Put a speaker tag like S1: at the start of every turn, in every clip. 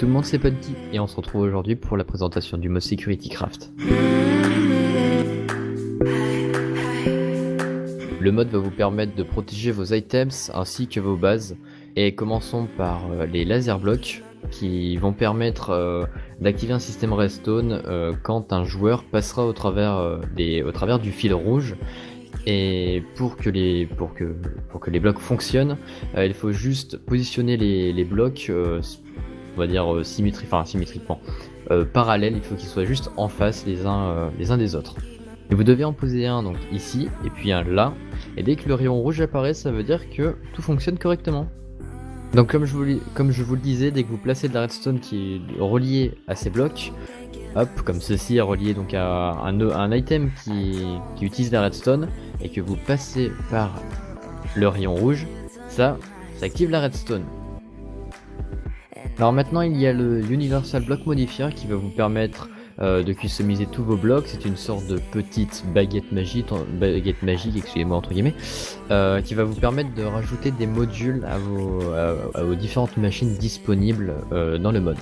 S1: tout le monde, c'est Punky et on se retrouve aujourd'hui pour la présentation du mode Security Craft. Le mode va vous permettre de protéger vos items ainsi que vos bases, et commençons par les laser blocks qui vont permettre d'activer un système redstone quand un joueur passera au travers du fil rouge. Et pour que les blocs fonctionnent, il faut juste positionner les blocs, on va dire symétriquement, parallèles. Il faut qu'ils soient juste en face les uns des autres. Et vous devez en poser un donc ici et puis un là. Et dès que le rayon rouge apparaît, ça veut dire que tout fonctionne correctement. Donc comme je vous le disais, dès que vous placez de la redstone qui est reliée à ces blocs, hop, comme ceci est relié donc à un item qui utilise la redstone, et que vous passez par le rayon rouge, ça active la redstone. Alors maintenant il y a le Universal Block Modifier qui va vous permettre de customiser tous vos blocs. C'est une sorte de petite baguette magique, excusez-moi entre guillemets, qui va vous permettre de rajouter des modules à vos différentes machines disponibles dans le mode.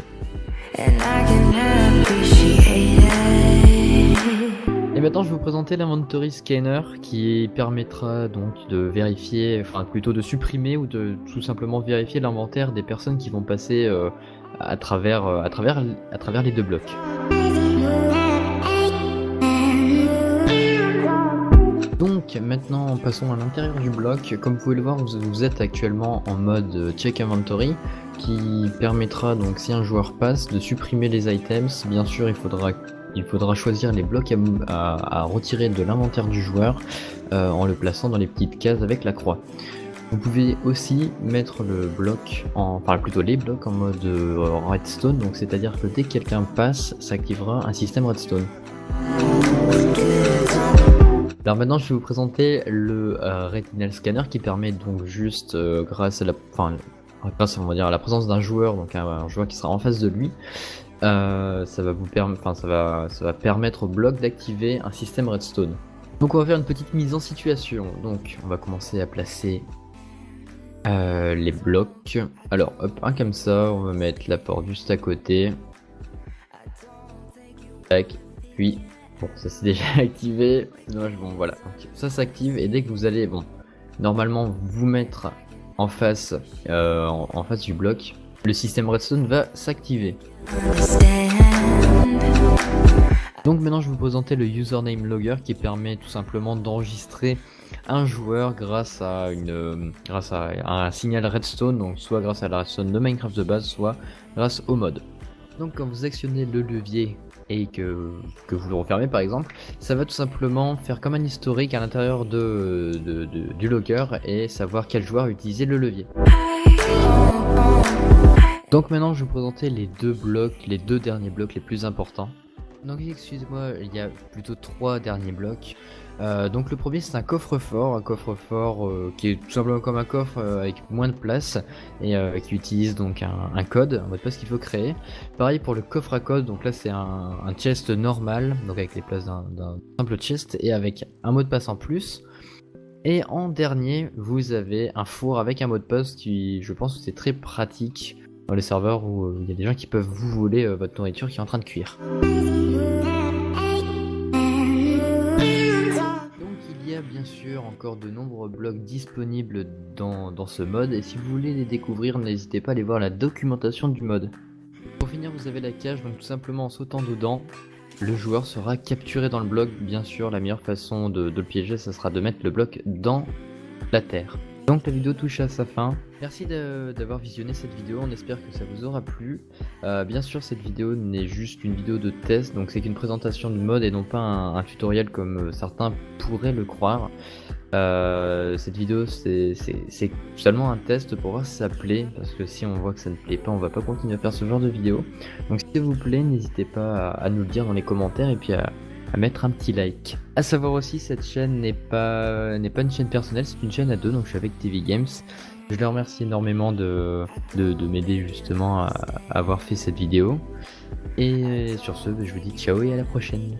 S1: Et maintenant je vais vous présenter l'inventory scanner qui permettra donc de vérifier, enfin plutôt de supprimer ou de tout simplement vérifier l'inventaire des personnes qui vont passer à travers les deux blocs. Donc maintenant passons à l'intérieur du bloc. Comme vous pouvez le voir, vous êtes actuellement en mode check inventory qui permettra donc, si un joueur passe, de supprimer les items. Bien sûr il faudra choisir les blocs à retirer de l'inventaire du joueur en le plaçant dans les petites cases avec la croix. Vous pouvez aussi mettre les blocs en mode redstone, donc c'est-à-dire que dès que quelqu'un passe, s'activera un système redstone. Alors maintenant je vais vous présenter le Retinal Scanner qui permet donc juste grâce à la présence d'un joueur, donc un joueur qui sera en face de lui, ça va permettre au bloc d'activer un système redstone. Donc on va faire une petite mise en situation. Donc on va commencer à placer les blocs. Alors hop, un comme ça, on va mettre la porte juste à côté. Tac, puis bon, ça c'est déjà activé. Bon voilà, donc, ça s'active, et dès que vous allez normalement vous mettre en face du bloc, le système redstone va s'activer. Donc maintenant je vais vous présenter le username logger qui permet tout simplement d'enregistrer un joueur grâce à un signal redstone, donc soit grâce à la redstone de Minecraft de base, soit grâce au mode. Donc quand vous actionnez le levier et que vous le refermez par exemple, ça va tout simplement faire comme un historique à l'intérieur du logger et savoir quel joueur a utilisé le levier. Donc maintenant je vais vous présenter les deux derniers blocs les plus importants. Donc excusez-moi, il y a plutôt 3 derniers blocs. Donc le premier c'est un coffre-fort, qui est tout simplement comme un coffre avec moins de place et qui utilise donc un code, un mot de passe qu'il faut créer. Pareil pour le coffre à code, donc là c'est un chest normal, donc avec les places d'un simple chest et avec un mot de passe en plus. Et en dernier vous avez un four avec un mot de passe qui, je pense que c'est très pratique dans les serveurs où il y a des gens qui peuvent vous voler votre nourriture qui est en train de cuire. Bien sûr encore de nombreux blocs disponibles dans ce mode, et si vous voulez les découvrir, n'hésitez pas à aller voir la documentation du mode. Pour finir, vous avez la cage, donc tout simplement en sautant dedans, le joueur sera capturé dans le bloc. Bien sûr, la meilleure façon de le piéger, ça sera de mettre le bloc dans la terre. Donc la vidéo touche à sa fin. Merci d'avoir visionné cette vidéo, on espère que ça vous aura plu. Bien sûr cette vidéo n'est juste une vidéo de test, donc c'est qu'une présentation du mode et non pas un tutoriel comme certains pourraient le croire. Cette vidéo c'est seulement un test pour voir si ça plaît, parce que si on voit que ça ne plaît pas, on va pas continuer à faire ce genre de vidéo. Donc s'il vous plaît, n'hésitez pas à nous le dire dans les commentaires et puis à mettre un petit like. A savoir aussi, cette chaîne n'est pas une chaîne personnelle, c'est une chaîne à deux, donc je suis avec TV Games. Je les remercie énormément de m'aider justement à avoir fait cette vidéo. Et sur ce, je vous dis ciao et à la prochaine.